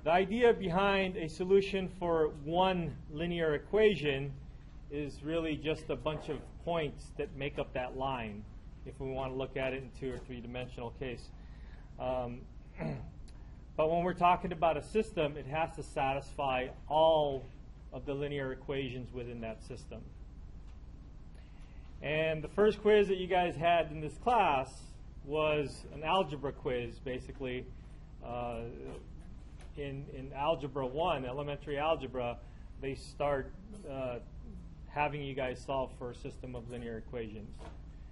the idea behind a solution for one linear equation is really just a bunch of points that make up that line, if we want to look at it in 2 or 3-dimensional case. But when we're talking about a system, it has to satisfy all of the linear equations within that system. And the first quiz that you guys had in this class was an algebra quiz, basically. In Algebra 1, elementary algebra, they start having you guys solve for a system of linear equations.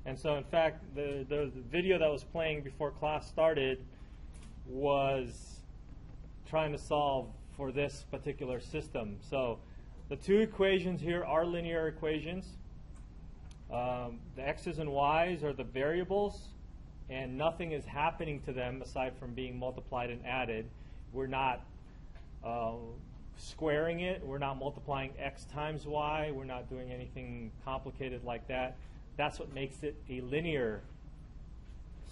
And so, in fact, the video that was playing before class started was trying to solve for this particular system. So the 2 equations here are linear equations. The x's and y's are the variables, and nothing is happening to them aside from being multiplied and added. We're not squaring it. We're not multiplying x times y. We're not doing anything complicated like that. That's what makes it a linear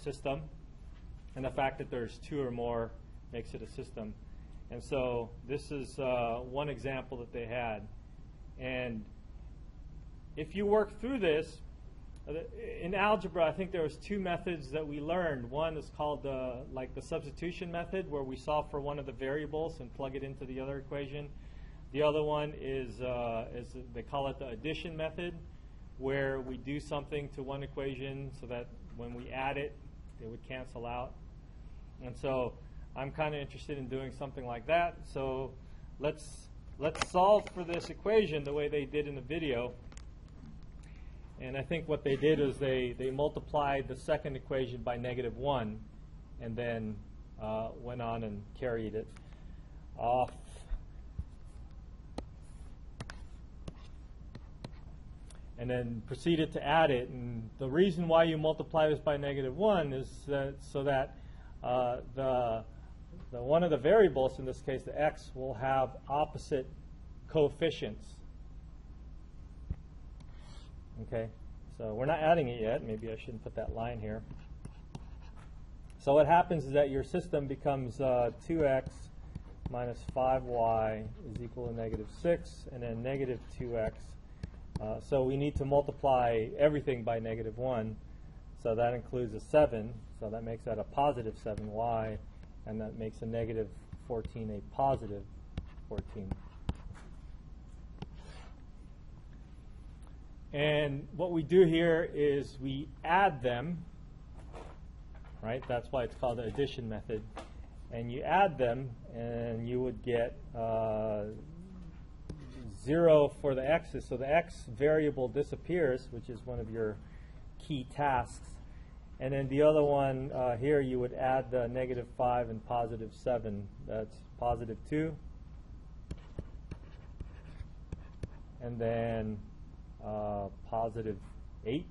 system. And the fact that there's 2 or more makes it a system. And so this is one example that they had. And if you work through this, in algebra, I think there was 2 methods that we learned. One is called the substitution method, where we solve for one of the variables and plug it into the other equation. The other one is they call it the addition method, where we do something to one equation so that when we add it, it would cancel out. And so I'm kind of interested in doing something like that. So let's solve for this equation the way they did in the video. And I think what they did is they multiplied the second equation by -1 and then went on and carried it off. And then proceeded to add it. And the reason why you multiply this by -1 is so that one of the variables, in this case the x, will have opposite coefficients. Okay, so we're not adding it yet. Maybe I shouldn't put that line here. So what happens is that your system becomes 2x minus 5y is equal to -6, and then -2x. So we need to multiply everything by -1. So that includes a 7. So that makes that a positive 7y, and that makes a -14 a positive 14. And what we do here is we add them, right? That's why it's called the addition method. And you add them, and you would get 0 for the x's. So the x variable disappears, which is one of your key tasks. And then the other one here, you would add the -5 and +7. That's +2. And then +8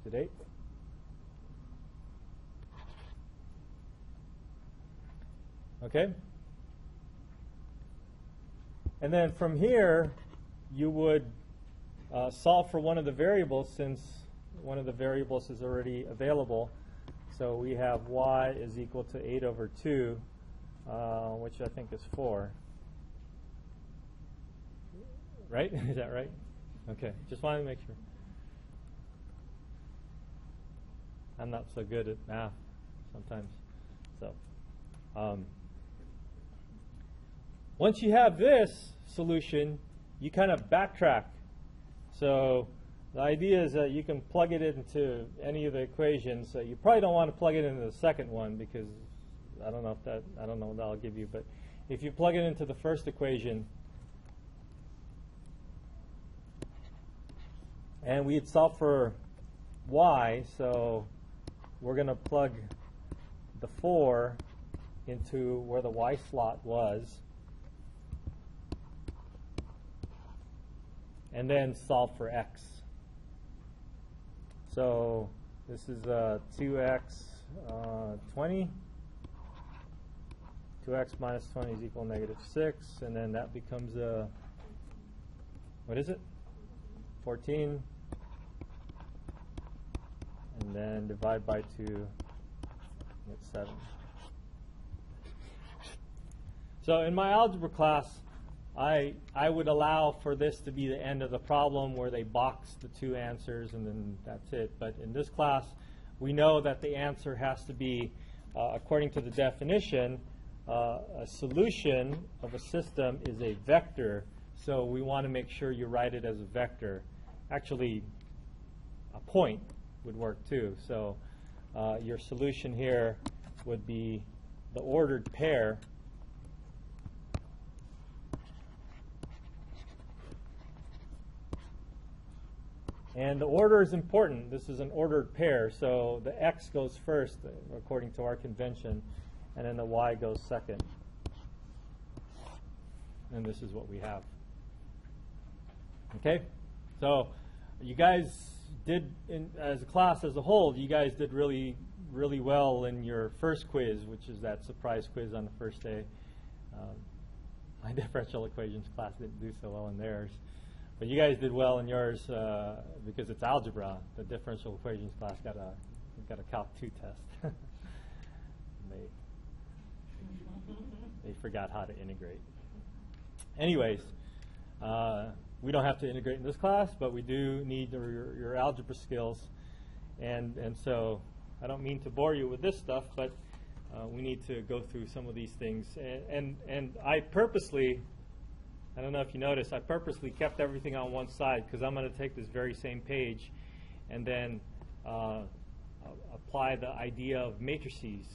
to 8. Okay? And then from here, you would solve for one of the variables, since one of the variables is already available. So we have y is equal to 8/2, which I think is 4. Right? Is that right? Okay, just wanted to make sure. I'm not so good at math sometimes. So once you have this solution, you kind of backtrack. So the idea is that you can plug it into any of the equations. You probably don't want to plug it into the second one, because I don't know what that'll give you. But if you plug it into the first equation, and we'd solve for y, so we're going to plug the 4 into where the y slot was, and then solve for x. So this is 2x 20. 2x minus 20 is equal to -6, and then that becomes what is it? 14. And then divide by 2, it's 7. So in my algebra class, I would allow for this to be the end of the problem where they box the two answers and then that's it. But in this class, we know that the answer has to be, according to the definition, a solution of a system is a vector. So we want to make sure you write it as a vector. Actually, a point would work too. So your solution here would be the ordered pair and the order is important. This is an ordered pair, so the x goes first according to our convention, and then the y goes second. And this is what we have. Okay? So you guys did, as a class as a whole, you guys did really, really well in your first quiz, which is that surprise quiz on the first day. My differential equations class didn't do so well in theirs. But you guys did well in yours because it's algebra. The differential equations class got a Calc 2 test. They forgot how to integrate. Anyways, we don't have to integrate in this class, but we do need your algebra skills. And so I don't mean to bore you with this stuff, but we need to go through some of these things. And I purposely, I don't know if you noticed, I purposely kept everything on one side because I'm going to take this very same page and then apply the idea of matrices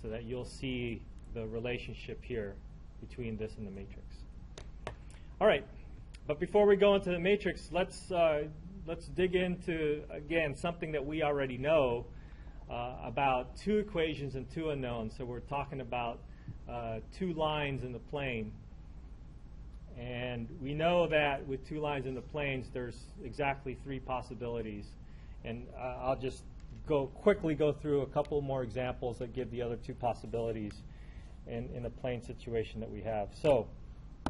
so that you'll see the relationship here between this and the matrix. All right, but before we go into the matrix, let's dig into, again, something that we already know about two equations and two unknowns. So we're talking about two lines in the plane. And we know that with two lines in the planes, there's exactly three possibilities. And I'll just quickly go through a couple more examples that give the other two possibilities in a plane situation that we have. So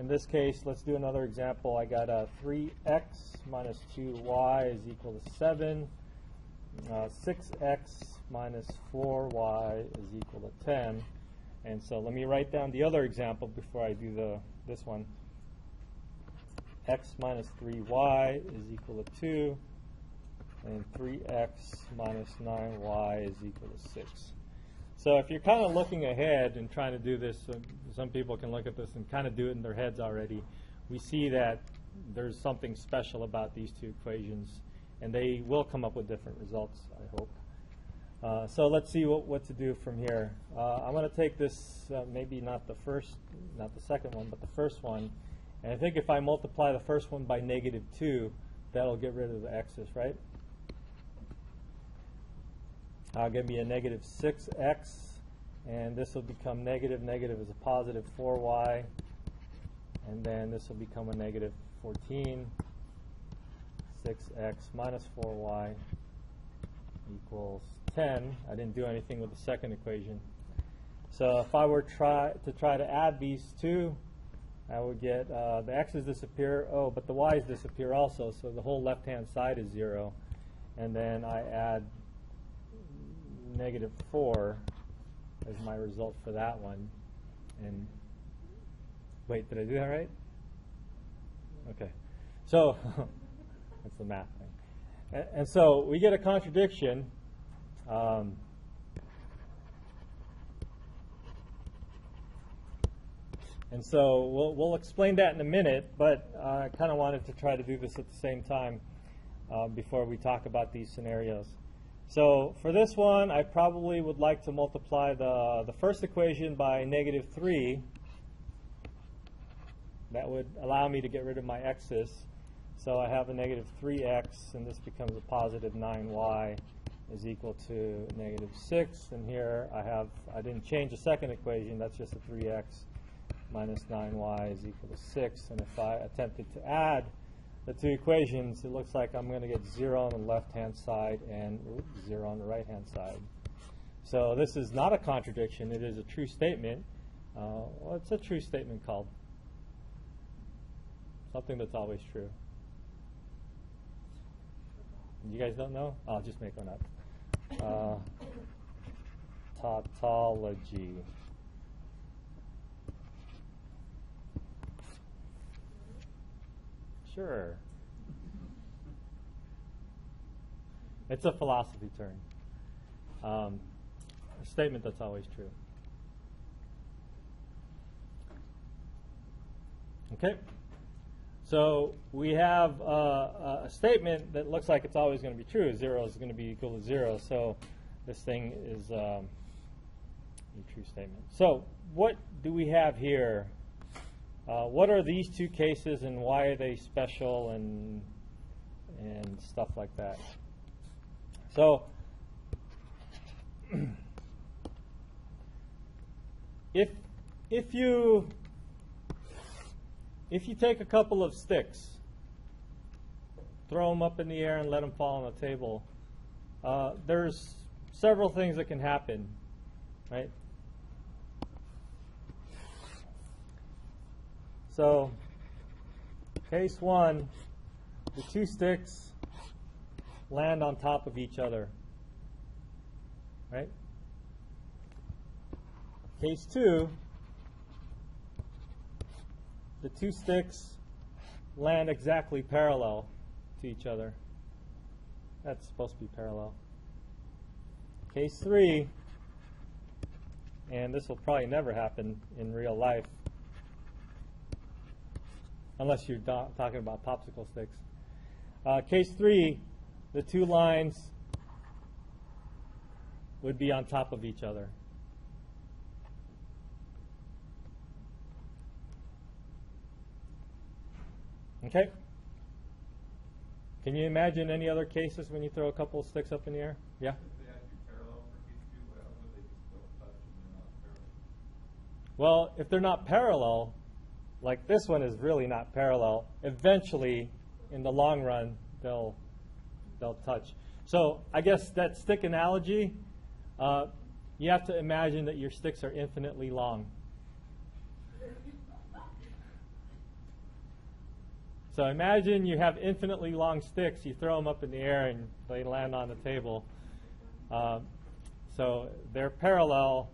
in this case, let's do another example. I got 3x minus 2y is equal to 7. 6x minus 4y is equal to 10. And so let me write down the other example before I do this one. X minus 3y is equal to 2, and 3x minus 9y is equal to 6. So if you're kind of looking ahead and trying to do this, some people can look at this and kind of do it in their heads already. We see that there's something special about these two equations, and they will come up with different results, I hope. So let's see what to do from here. I'm going to take this, maybe not the second one, but the first one. And I think if I multiply the first one by -2, that'll get rid of the x's, right? Give me a -6x, and this will become negative. Negative is a positive 4y, and then this will become a -14. 6x minus 4y equals 10. I didn't do anything with the second equation. So if I were to try to add these two, I would get the x's disappear, but the y's disappear also, so the whole left-hand side is 0. And then I add -4 as my result for that one. And wait, did I do that right? Okay. So that's the math thing. And so we get a contradiction. And so we'll explain that in a minute, but I kind of wanted to try to do this at the same time before we talk about these scenarios. So for this one, I probably would like to multiply the first equation by -3. That would allow me to get rid of my x's. So I have a -3x, and this becomes a positive 9y is equal to -6. And here I didn't change the second equation, that's just a 3x. Minus 9y is equal to 6. And if I attempted to add the two equations, it looks like I'm going to get 0 on the left-hand side and 0 on the right-hand side. So this is not a contradiction. It is a true statement. What's a true statement called? Something that's always true. You guys don't know? I'll just make one up. Tautology. Sure. It's a philosophy term. A statement that's always true. Okay. So we have a statement that looks like it's always going to be true. 0 is going to be equal to 0. So this thing is a true statement. So what do we have here? What are these two cases and why are they special and stuff like that? So if you take a couple of sticks, throw them up in the air and let them fall on the table, there's several things that can happen, right? So, case 1, the two sticks land on top of each other, right? Case 2, the two sticks land exactly parallel to each other. That's supposed to be parallel. Case 3, and this will probably never happen in real life, unless you're talking about popsicle sticks. Case 3, the two lines would be on top of each other. Okay? Can you imagine any other cases when you throw a couple of sticks up in the air? Yeah? If they have to be parallel for case 2, what else would they just don't touch and they're not parallel? Well, if they're not parallel, like this one is really not parallel, eventually, in the long run, they'll touch. So I guess that stick analogy, you have to imagine that your sticks are infinitely long. So imagine you have infinitely long sticks, you throw them up in the air and they land on the table. So they're parallel,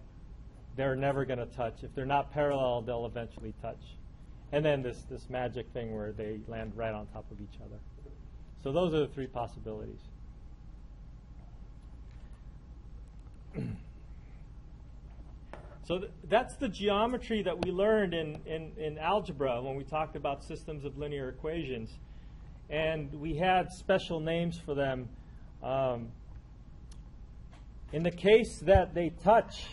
they're never going to touch. If they're not parallel, they'll eventually touch. And then this magic thing where they land right on top of each other. So those are the three possibilities. So that's the geometry that we learned in algebra when we talked about systems of linear equations. And we had special names for them. In the case that they touch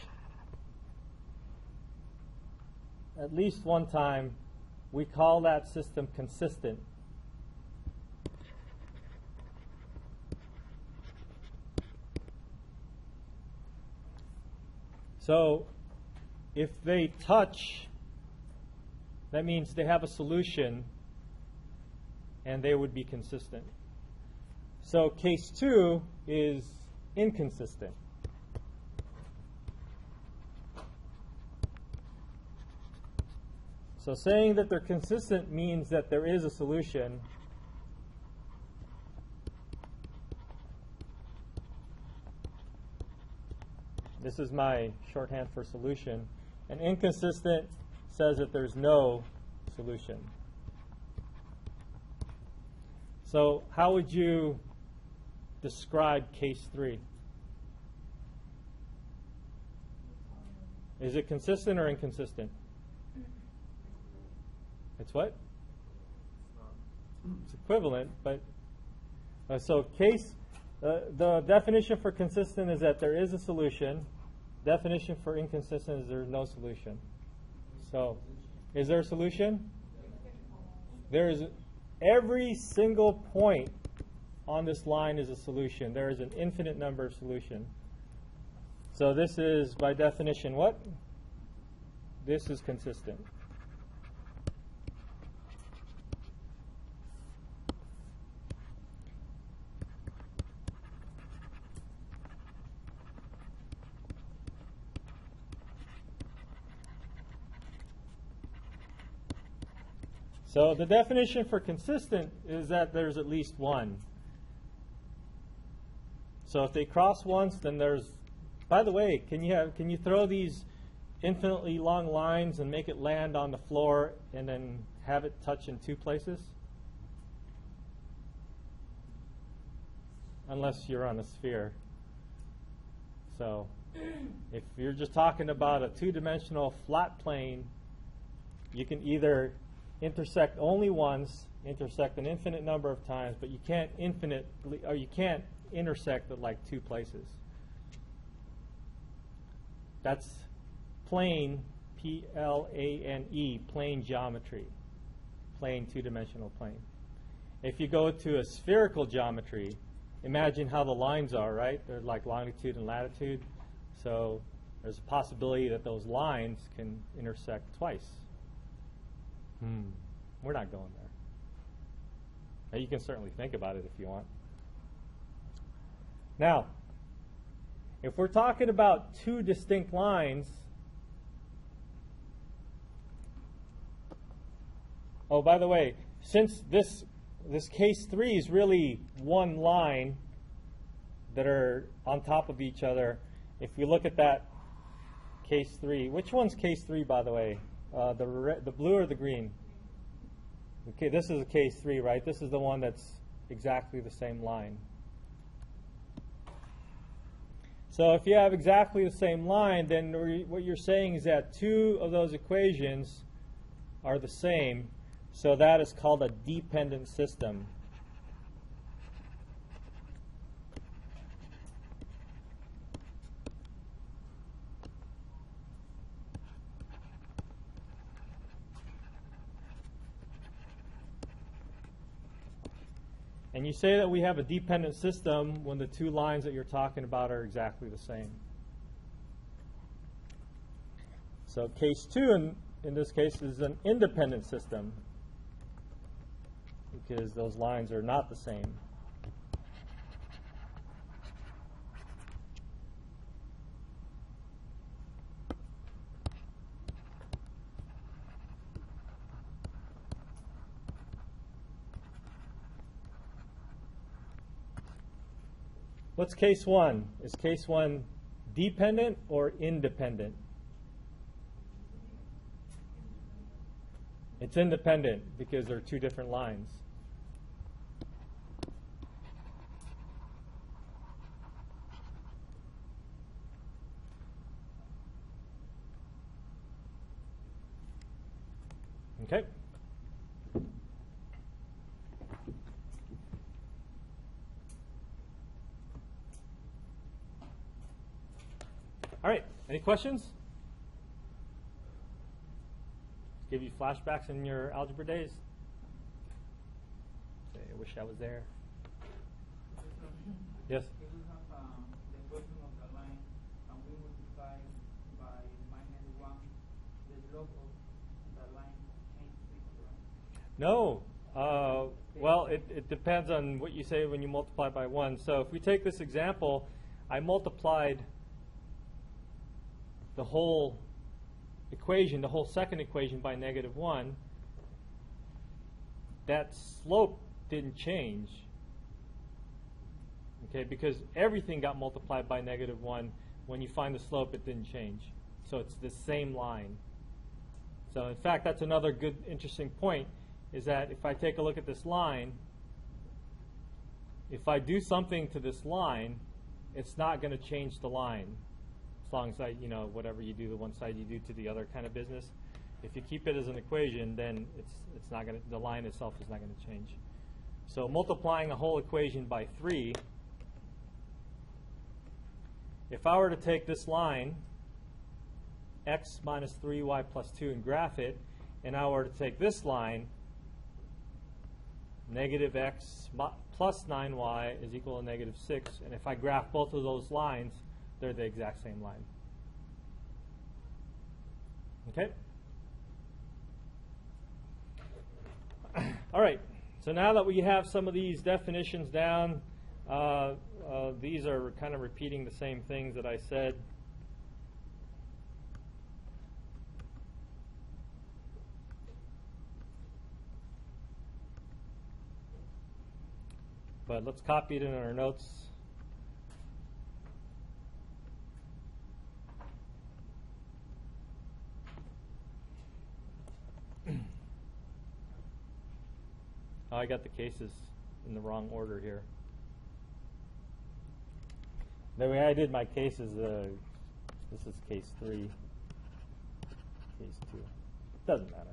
at least one time, we call that system consistent. So if they touch, that means they have a solution and they would be consistent. So case 2 is inconsistent. So saying that they're consistent means that there is a solution. This is my shorthand for solution. And inconsistent says that there's no solution. So how would you describe case 3? Is it consistent or inconsistent? It's what? It's equivalent, but so case, the definition for consistent is that there is a solution. Definition for inconsistent is there's no solution. So, is there a solution? There is. Every single point on this line is a solution. There is an infinite number of solutions. So this is, by definition, what? This is consistent. So the definition for consistent is that there's at least one. So if they cross once, then there's. By the way, can you throw these infinitely long lines and make it land on the floor and then have it touch in two places? unless you're on a sphere. So if you're just talking about a two-dimensional flat plane, you can either intersect only once, intersect an infinite number of times, but you can't intersect at like two places. That's plane, P-L-A-N-E, plane geometry, plane two-dimensional plane. If you go to a spherical geometry, imagine how the lines are, right? They're like longitude and latitude. So there's a possibility that those lines can intersect twice. We're not going there. Now, you can certainly think about it if you want. Now, if we're talking about two distinct lines, oh, by the way, since this case 3 is really one line that are on top of each other, if we look at that case 3, which one's case 3, by the way? The blue or the green? Okay, this is a case 3, right? This is the one that's exactly the same line. So if you have exactly the same line, then what you're saying is that two of those equations are the same. So that is called a dependent system. And you say that we have a dependent system when the two lines that you're talking about are exactly the same. So case 2 in this case is an independent system because those lines are not the same. What's case 1? Is case 1 dependent or independent? It's independent because there are two different lines. Okay? All right, any questions? Give you flashbacks in your algebra days? Say, I wish I was there. Yes? If we have the equation of the line and we multiply by -1, the slope of the line changes, right? No. Well, it depends on what you say when you multiply by 1. So if we take this example, I multiplied the whole equation, the whole second equation by -1. That slope didn't change. Okay, because everything got multiplied by -1. When you find the slope, it didn't change. So it's the same line. So in fact, that's another good, interesting point, is that if I take a look at this line, if I do something to this line, it's not going to change the line. As long as whatever you do to one side, you do to the other kind of business. If you keep it as an equation, then it's not going to, the line itself is not going to change. So multiplying a whole equation by 3, if I were to take this line, x minus 3y plus 2, and graph it, and I were to take this line, negative x plus 9y is equal to -6, and if I graph both of those lines, they're the exact same line. Okay? All right. So now that we have some of these definitions down, these are kind of repeating the same things that I said. But let's copy it in our notes. I got the cases in the wrong order here. The way I did my cases, this is case 3, case 2. Doesn't matter.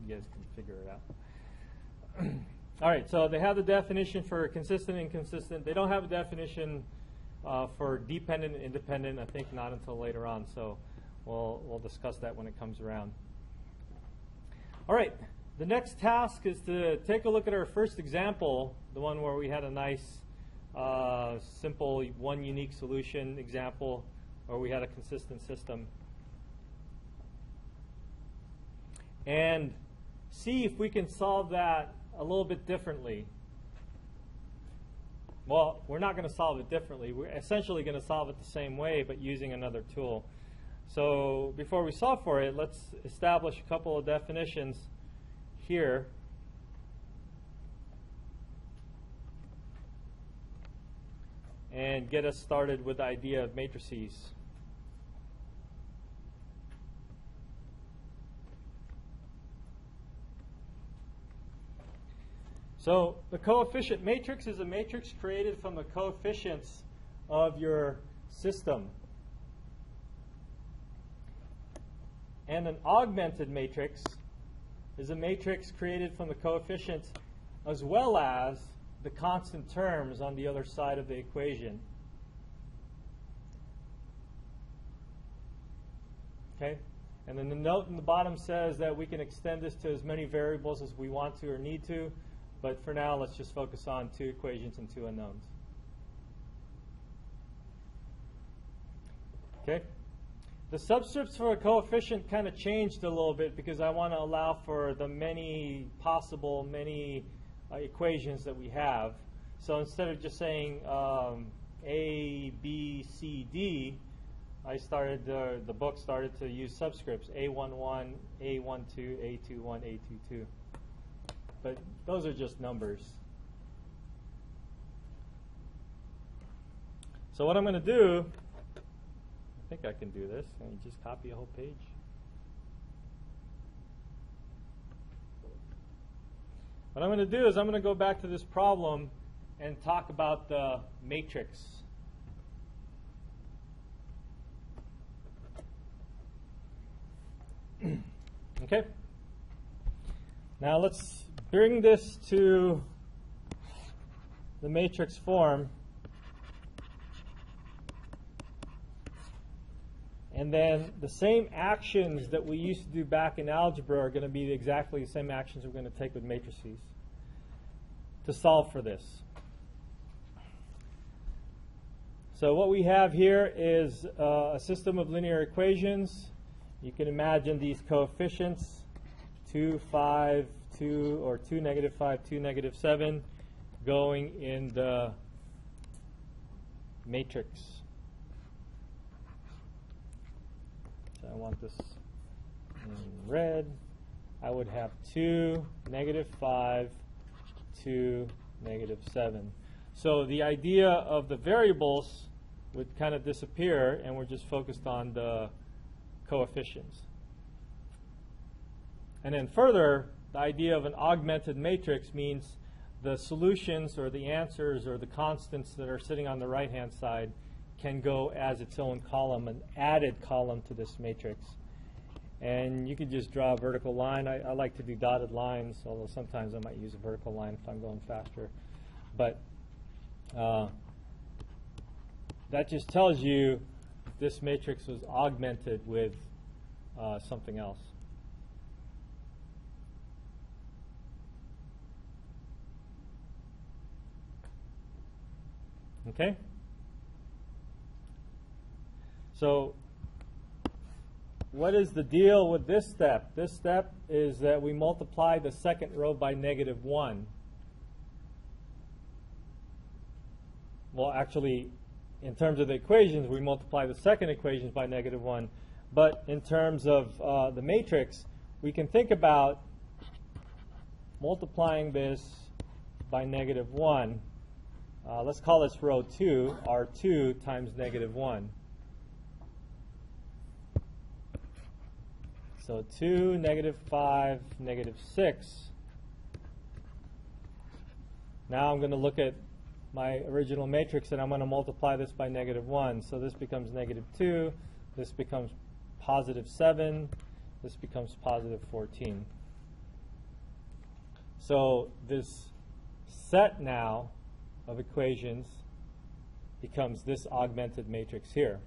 You guys can figure it out. All right, so they have the definition for consistent and inconsistent. They don't have a definition for dependent and independent, I think not until later on. So we'll discuss that when it comes around. All right, the next task is to take a look at our first example, the one where we had a nice, simple, one unique solution example, where we had a consistent system. And see if we can solve that a little bit differently. Well, we're not going to solve it differently. We're essentially going to solve it the same way, but using another tool. So before we solve for it, let's establish a couple of definitions here. And get us started with the idea of matrices. So the coefficient matrix is a matrix created from the coefficients of your system. And an augmented matrix is a matrix created from the coefficients as well as the constant terms on the other side of the equation. Okay? And then the note in the bottom says that we can extend this to as many variables as we want to or need to. But for now, let's just focus on 2 equations and 2 unknowns. Okay? The subscripts for a coefficient kind of changed a little bit because I want to allow for the many possible, equations that we have. So instead of just saying A, B, C, D, I started, the book started to use subscripts, A11, A12, A21, A22. But those are just numbers. So what I'm going to do, I think I can do this. Let me just copy a whole page. What I'm going to do is I'm going to go back to this problem and talk about the matrix. Okay? Now let's bring this to the matrix form. And then the same actions that we used to do back in algebra are going to be exactly the same actions we're going to take with matrices to solve for this. So what we have here is a system of linear equations. You can imagine these coefficients, 2, 5, 2, or 2, -5, 2, -7, going in the matrix. So I want this in red. I would have 2, -5, 2, -7. So the idea of the variables would kind of disappear, and we're just focused on the coefficients. And then further, the idea of an augmented matrix means the solutions or the answers or the constants that are sitting on the right-hand side can go as its own column, an added column to this matrix. And you could just draw a vertical line. I like to do dotted lines, although sometimes I might use a vertical line if I'm going faster. But that just tells you this matrix was augmented with something else. Okay? So what is the deal with this step? This step is that we multiply the second row by -1. Well, actually, in terms of the equations, we multiply the second equations by -1. But in terms of the matrix, we can think about multiplying this by -1. Let's call this row 2, R2 times -1. So 2, -5, -6. Now I'm going to look at my original matrix, and I'm going to multiply this by -1. So this becomes -2, this becomes +7, this becomes +14. So this set now of equations becomes this augmented matrix here.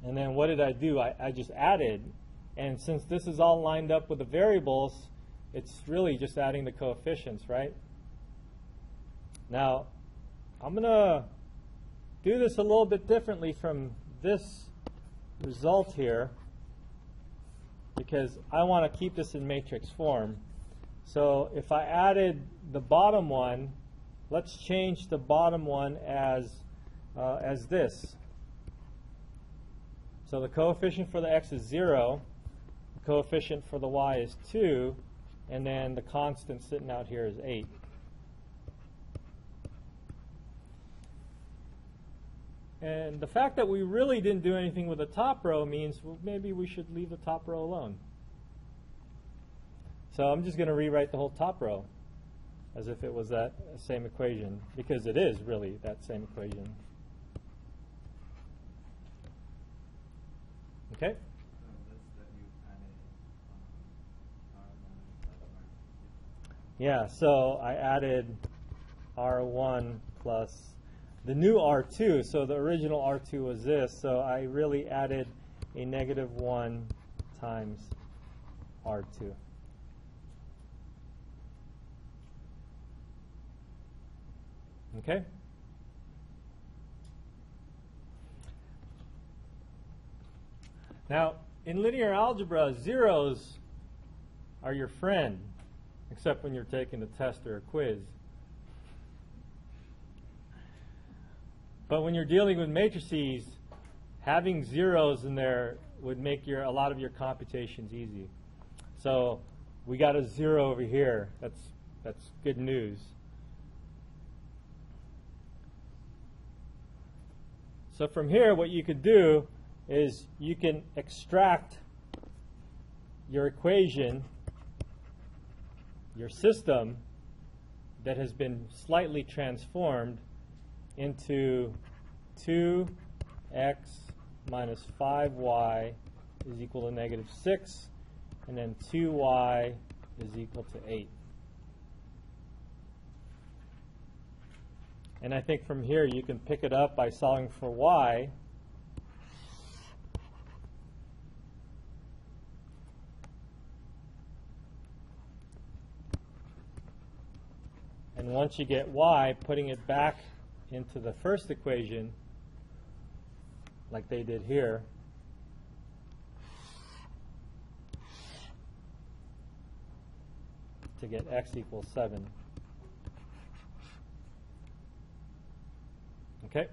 And then what did I do? I just added, and since this is all lined up with the variables, it's really just adding the coefficients, right? Now, I'm going to do this a little bit differently from this result here, because I want to keep this in matrix form. So if I added the bottom one, let's change the bottom one as this. So the coefficient for the x is 0, the coefficient for the y is 2, and then the constant sitting out here is 8. And the fact that we really didn't do anything with the top row means, well, maybe we should leave the top row alone. So I'm just going to rewrite the whole top row as if it was that same equation, because it is really that same equation. Okay? Yeah, so I added R1 plus the new R2. So the original R2 was this. So I really added a -1 times R2. Okay? Now, in linear algebra, zeros are your friend, except when you're taking a test or a quiz. But when you're dealing with matrices, having zeros in there would make a lot of your computations easy. So we got a 0 over here. That's good news. So from here, what you could do is you can extract your equation, your system that has been slightly transformed into 2x minus 5y is equal to -6, and then 2y is equal to 8. And I think from here you can pick it up by solving for y. And once you get y, putting it back into the first equation, like they did here, to get x equals 7. Okay?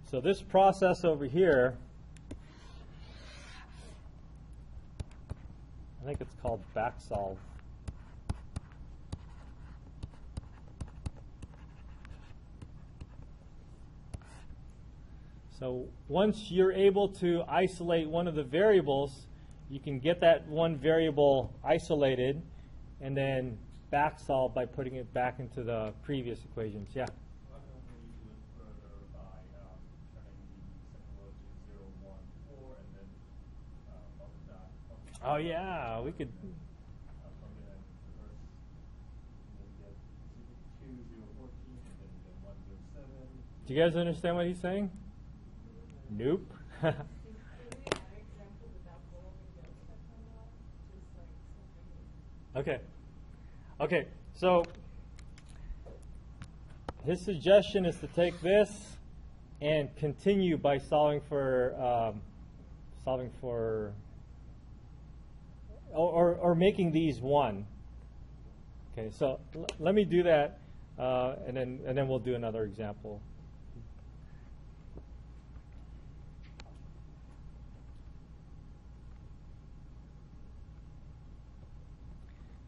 So this process over here, I think it's called backsolve. So once you're able to isolate one of the variables, you can get that one variable isolated and then backsolve by putting it back into the previous equations. Yeah? Why don't we do it further by turning the second row to 0, 1, 4, and then up and down? Oh, yeah, we could. From the reverse, and then get 2, 0, 14, and then get 1, 0, 7. Do you guys understand what he's saying? Nope. Okay. Okay, so his suggestion is to take this and continue by solving for or making these 1. Okay, so let me do that, and then we'll do another example.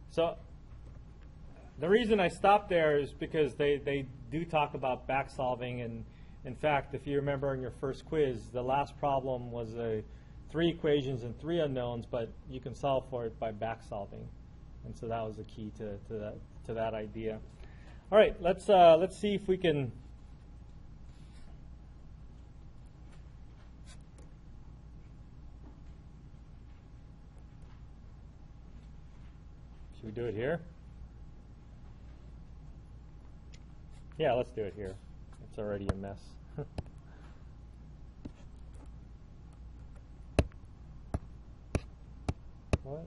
So the reason I stopped there is because they do talk about back solving, and in fact, if you remember in your first quiz, the last problem was 3 equations and 3 unknowns, but you can solve for it by back solving. And so that was the key to that idea. All right, let's see if we can. Should we do it here? Yeah, let's do it here. It's already a mess. What?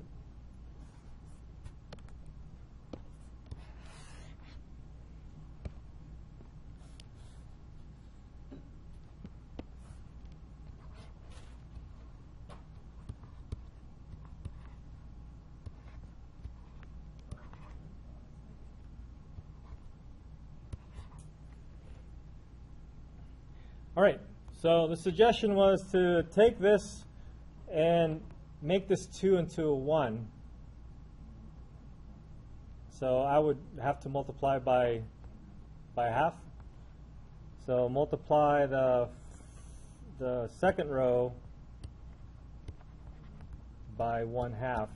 All right, so the suggestion was to take this and make this 2 into a 1. So I would have to multiply by half. So multiply the second row by 1/2.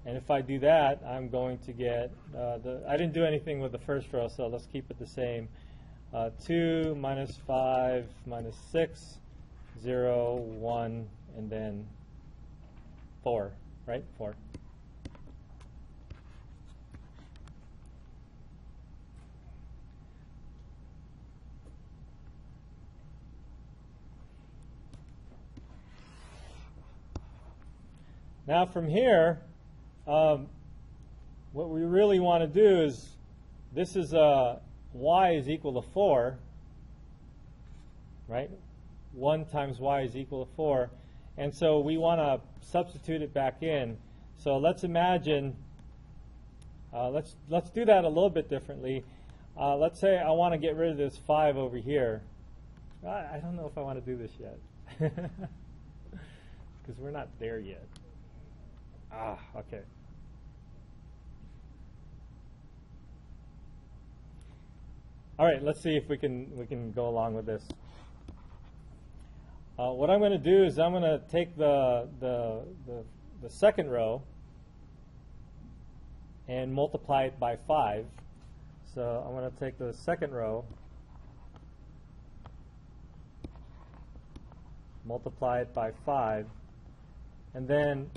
And if I do that, I'm going to get, I didn't do anything with the first row, so let's keep it the same. 2 minus 5 minus 6, 0, 1, and then 4, right? 4. Now from here, what we really want to do is, this is y is equal to 4, right? 1 times y is equal to 4. And so we want to substitute it back in. So let's imagine, let's do that a little bit differently. Let's say I want to get rid of this 5 over here. I don't know if I want to do this yet, because we're not there yet. Okay. All right, let's see if we can go along with this. What I'm going to do is I'm going to take the second row and multiply it by 5. So I'm going to take the second row, multiply it by 5, and then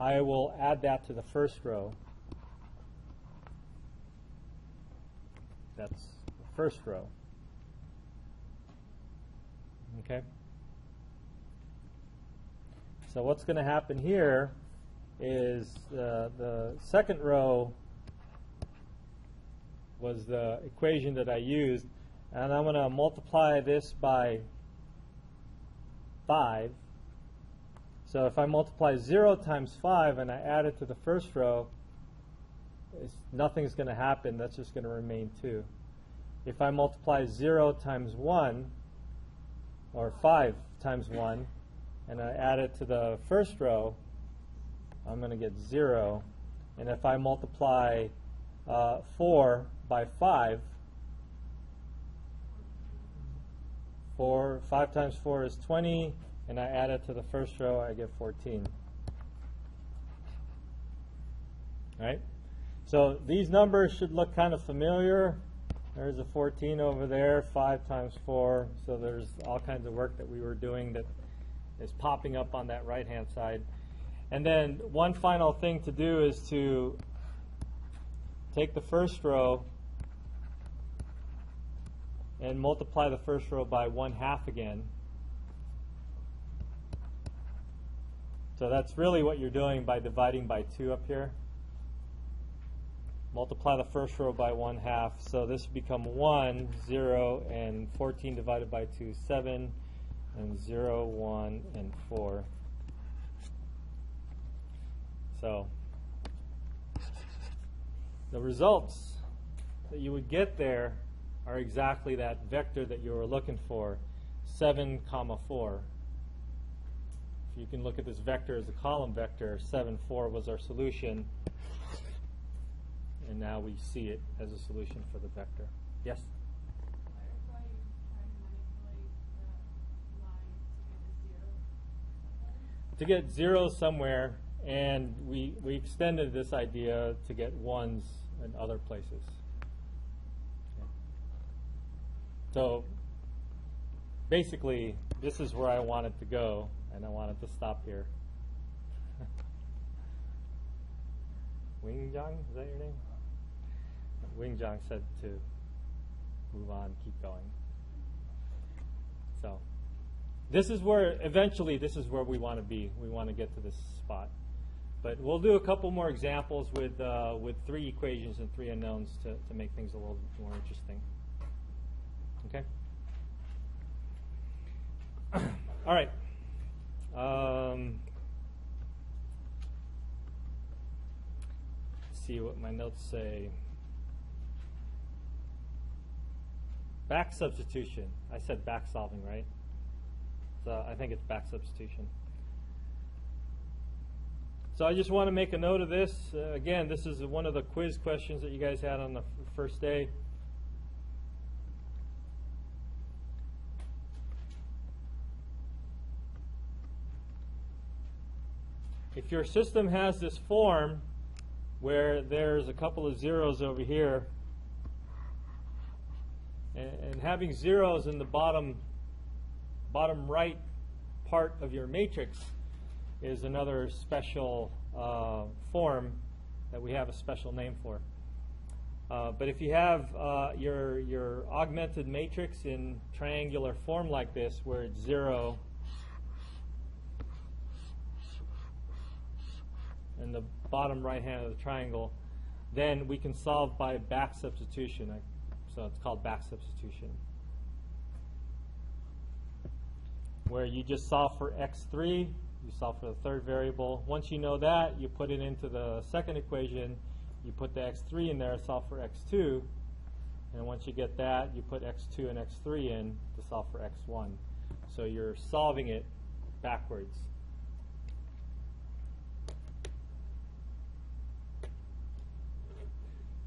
I will add that to the first row. That's the first row. Okay? So what's going to happen here is the second row was the equation that I used, and I'm going to multiply this by 5. So if I multiply 0 times 5 and I add it to the first row, nothing's going to happen. That's just going to remain 2. If I multiply 0 times 1, or 5 times 1, and I add it to the first row, I'm going to get 0. And if I multiply 4 by 5, 5 times 4 is 20, and I add it to the first row, I get 14. All right? So these numbers should look kind of familiar. There's a 14 over there, 5 times 4. So there's all kinds of work that we were doing that is popping up on that right-hand side. And then one final thing to do is to take the first row and multiply the first row by 1/2 again. So that's really what you're doing by dividing by 2 up here. Multiply the first row by 1/2. So this would become 1, 0, and 14 divided by 2 is 7, and 0, 1, and 4. So the results that you would get there are exactly that vector that you were looking for, 7, 4. You can look at this vector as a column vector. 7, 4 was our solution. And now we see it as a solution for the vector. Yes? Clarify, you try to manipulate the line to get a 0 somewhere? To get 0 somewhere, and we extended this idea to get ones in other places. Okay. So basically, this is where I wanted to go, and I wanted to stop here. Wing-Jang, is that your name? Wing-Jang said to move on, keep going. So this is where, eventually, this is where we want to be. We want to get to this spot. But we'll do a couple more examples with 3 equations and 3 unknowns to make things a little bit more interesting. Okay? All right. Let's see what my notes say. Back substitution. I said back solving, right? So I think it's back substitution. So I just want to make a note of this. Again, this is one of the quiz questions that you guys had on the first day. If your system has this form where there's a couple of zeros over here, and having zeros in the bottom right part of your matrix is another special form that we have a special name for. But if you have your augmented matrix in triangular form like this, where it's 0 in the bottom right hand of the triangle, then we can solve by back substitution. So it's called back substitution, where you just solve for x3, you solve for the third variable. Once you know that, you put it into the second equation, you put the x3 in there, solve for x2, and once you get that, you put x2 and x3 in to solve for x1. So you're solving it backwards.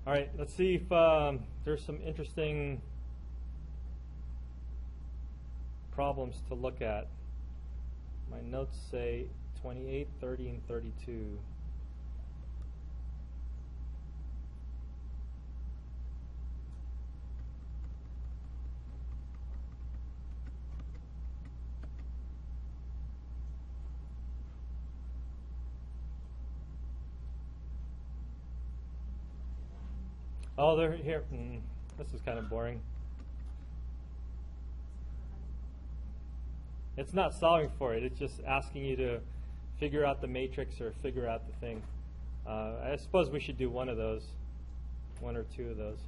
All right, let's see if there's some interesting problems to look at. My notes say 28, 30, and 32. Oh, they're here. This is kind of boring. It's not solving for it. It's just asking you to figure out the matrix or figure out the thing. I suppose we should do one of those, 1 or 2 of those.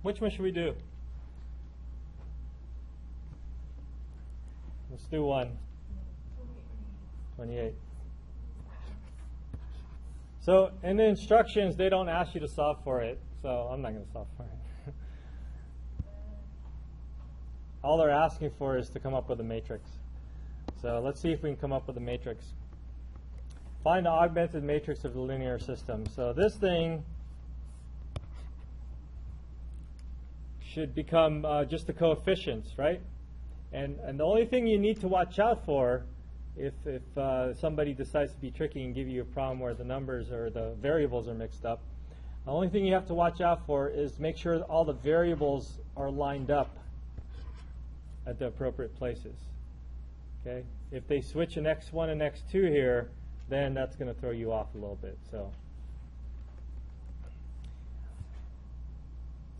Which one should we do? Let's do 1. 28. So in the instructions, they don't ask you to solve for it, so I'm not going to solve for it. All they're asking for is to come up with a matrix. So let's see if we can come up with a matrix. Find the augmented matrix of the linear system. So this thing should become just the coefficients, right? And the only thing you need to watch out for, if somebody decides to be tricky and give you a problem where the numbers or the variables are mixed up, the only thing you have to watch out for is make sure that all the variables are lined up at the appropriate places. Okay? If they switch an x1 and x2 here, then that's going to throw you off a little bit.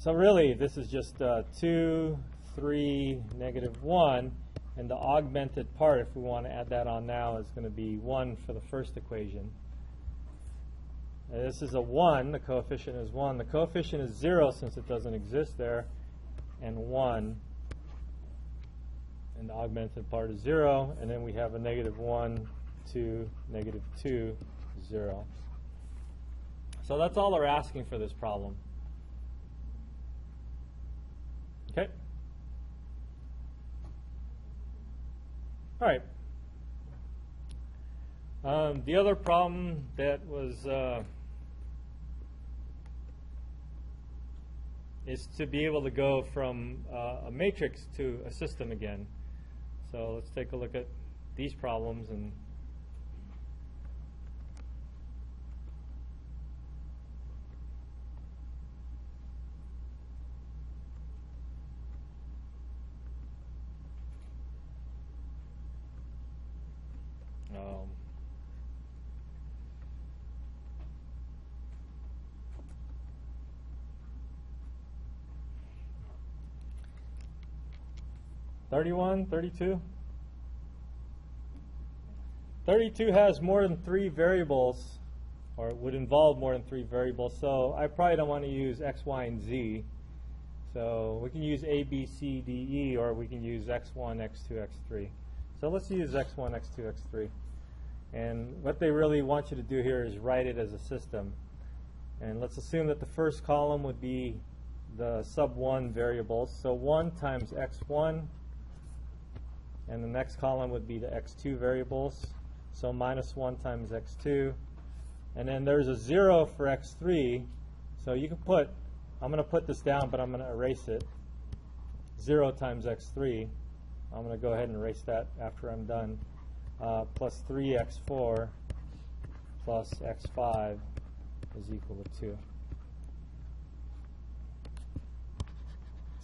So really, this is just 2, 3, -1, and the augmented part, if we want to add that on now, is going to be 1 for the first equation. And this is a 1. The coefficient is 1. The coefficient is 0 since it doesn't exist there, and 1. And the augmented part is 0, and then we have a -1, 2, -2, 0. So that's all they're asking for this problem. Okay. All right. The other problem that was is to be able to go from a matrix to a system again. So let's take a look at these problems and (31, 32). 32 has more than 3 variables, or it would involve more than 3 variables, so I probably don't want to use x, y, and z. So we can use a, b, c, d, e, or we can use x1, x2, x3. So let's use x1, x2, x3. And what they really want you to do here is write it as a system. And let's assume that the first column would be the sub 1 variables. So 1 times x1, and the next column would be the x2 variables. So minus 1 times x2. And then there's a 0 for x3. So you can put, I'm going to put this down, but I'm going to erase it. 0 times x3. I'm going to go ahead and erase that after I'm done. Plus 3x4 plus x5 is equal to 2.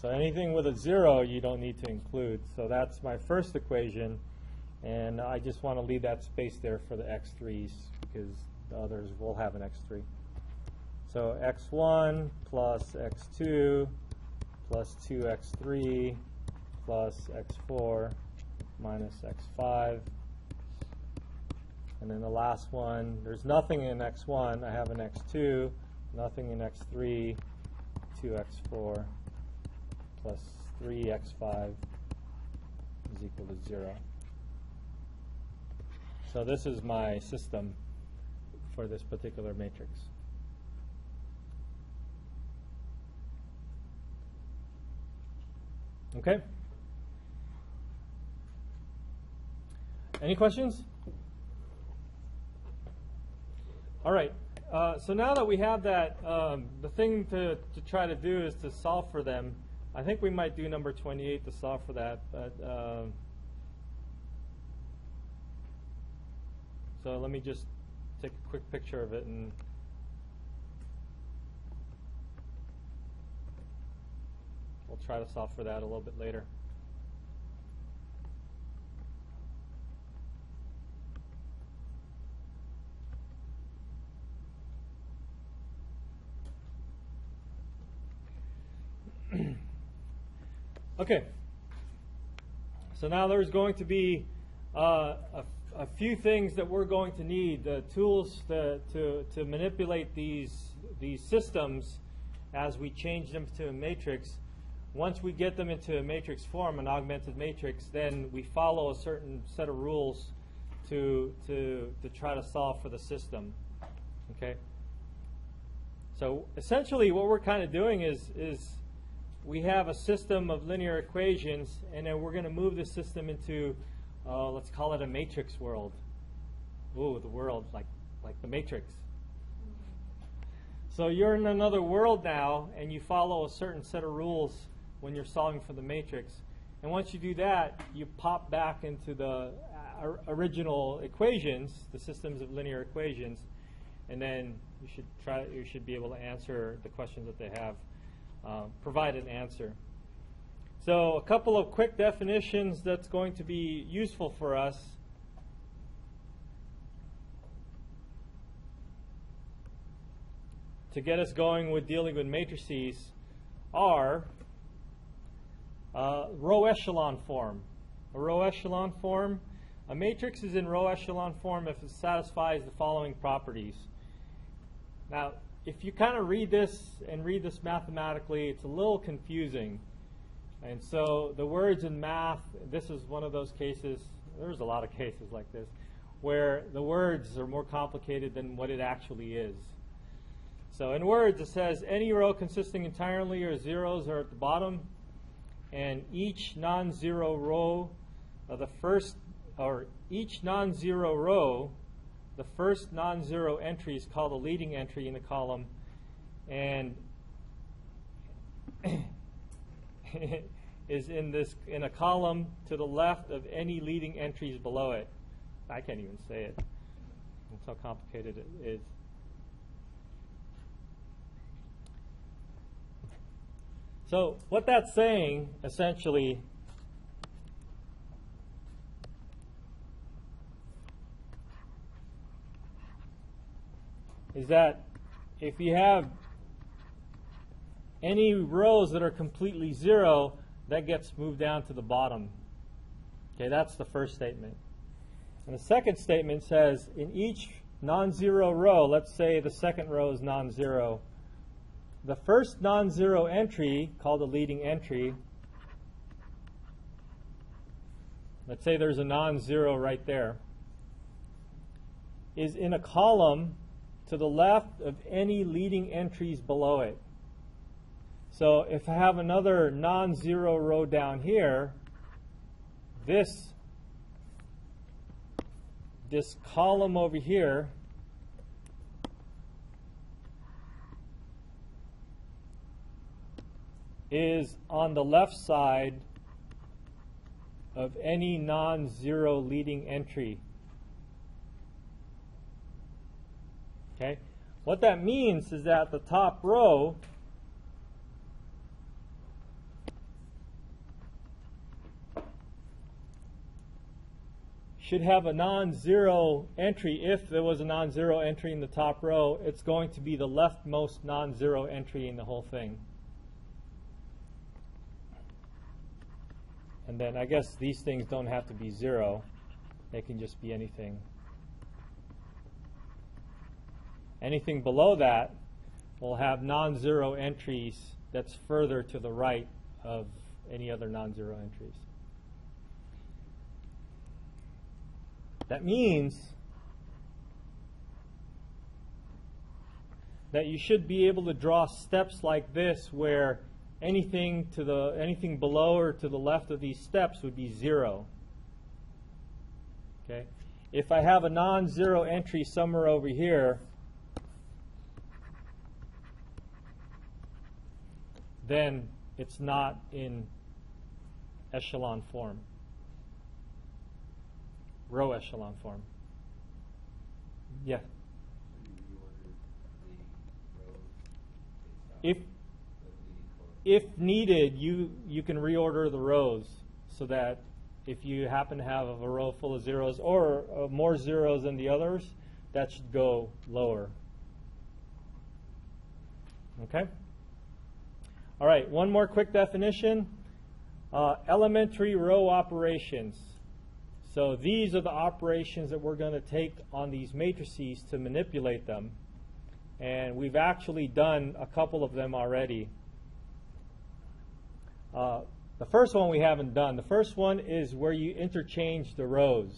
So anything with a 0 you don't need to include. So that's my first equation, and I just want to leave that space there for the x3s because the others will have an x3. So x1 plus x2 plus 2x3 plus x4 minus x5. And then the last one, there's nothing in x1. I have an x2, nothing in x3, 2x4 plus 3x5 is equal to 0. So this is my system for this particular matrix. Okay? Any questions? All right. So now that we have that, the thing to try to do is to solve for them. I think we might do number 28 to solve for that. But so let me just take a quick picture of it, and we'll try to solve for that a little bit later. Okay, so now there's going to be a few things that we're going to need, the tools to manipulate these systems as we change them to a matrix. Once we get them into a matrix form, an augmented matrix, then we follow a certain set of rules to try to solve for the system. Okay. So essentially, what we're kind of doing is we have a system of linear equations, and then we're going to move the system into, let's call it a matrix world. Ooh, the world, like the matrix. So you're in another world now, and you follow a certain set of rules when you're solving for the matrix. And once you do that, you pop back into the original equations, the systems of linear equations, and then you should be able to answer the questions that they have. Provide an answer. So a couple of quick definitions that's going to be useful for us. To get us going with dealing with matrices are row echelon form. A row echelon form, a matrix is in row echelon form if it satisfies the following properties. Now, if you kind of read this mathematically, it's a little confusing. And so the words in math, this is one of those cases, there's a lot of cases like this, where the words are more complicated than what it actually is. So in words, it says any row consisting entirely of zeros are at the bottom, and each non-zero row, each non-zero row, the first non-zero entry is called a leading entry in the column, and is in a column to the left of any leading entries below it. I can't even say it. That's how complicated it is. So what that's saying, essentially, is that if you have any rows that are completely zero, that gets moved down to the bottom. Okay, that's the first statement. And the second statement says, in each non-zero row, let's say the second row is non-zero, the first non-zero entry, called a leading entry, let's say there's a non-zero right there, is in a column to the left of any leading entries below it. So if I have another non-zero row down here, this column over here is on the left side of any non-zero leading entry. Okay? What that means is that the top row should have a non-zero entry. If there was a non-zero entry in the top row, it's going to be the leftmost non-zero entry in the whole thing. And then I guess these things don't have to be zero. They can just be anything. Anything below that will have non-zero entries that's further to the right of any other non-zero entries. That means that you should be able to draw steps like this where anything below or to the left of these steps would be zero. Okay? If I have a non-zero entry somewhere over here, then it's not in echelon form. Row echelon form. Yeah. If needed, you can reorder the rows so that if you happen to have a row full of zeros or more zeros than the others, that should go lower. Okay? All right, one more quick definition. Elementary row operations. So these are the operations that we're going to take on these matrices to manipulate them. And we've actually done a couple of them already. The first one we haven't done. The first one is where you interchange the rows.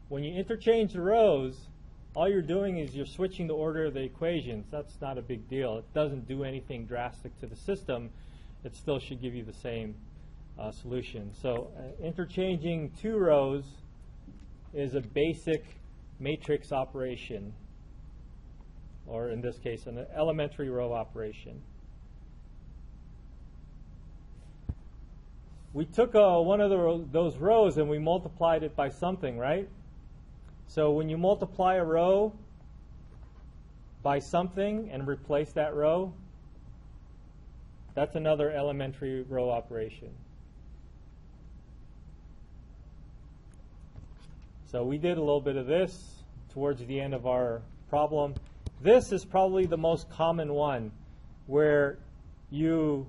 When you interchange the rows, all you're doing is you're switching the order of the equations. That's not a big deal. It doesn't do anything drastic to the system. It still should give you the same solution. So interchanging two rows is a basic matrix operation, or in this case, an elementary row operation. We took one of those rows and we multiplied it by something, right? So when you multiply a row by something and replace that row, that's another elementary row operation. So we did a little bit of this towards the end of our problem. This is probably the most common one, where you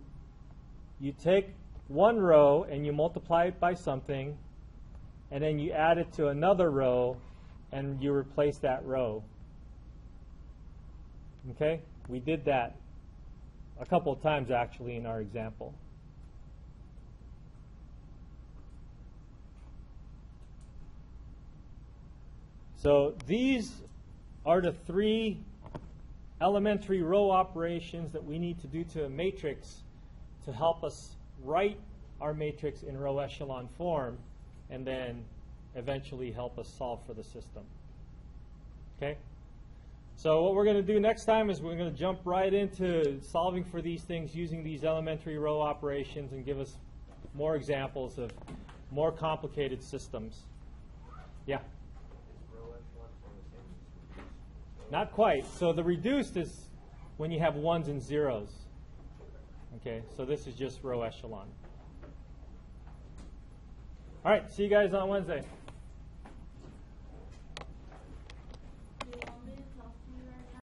take one row and you multiply it by something, and then you add it to another row and you replace that row. Okay? We did that a couple of times actually in our example. So these are the three elementary row operations that we need to do to a matrix to help us write our matrix in row echelon form and then eventually help us solve for the system. Okay? So what we're going to do next time is we're going to jump right into solving for these things using these elementary row operations and give us more examples of more complicated systems. Yeah? Is row echelon form the same as reduced? Not quite. So the reduced is when you have ones and zeros. Okay, so this is just row echelon. All right, see you guys on Wednesday.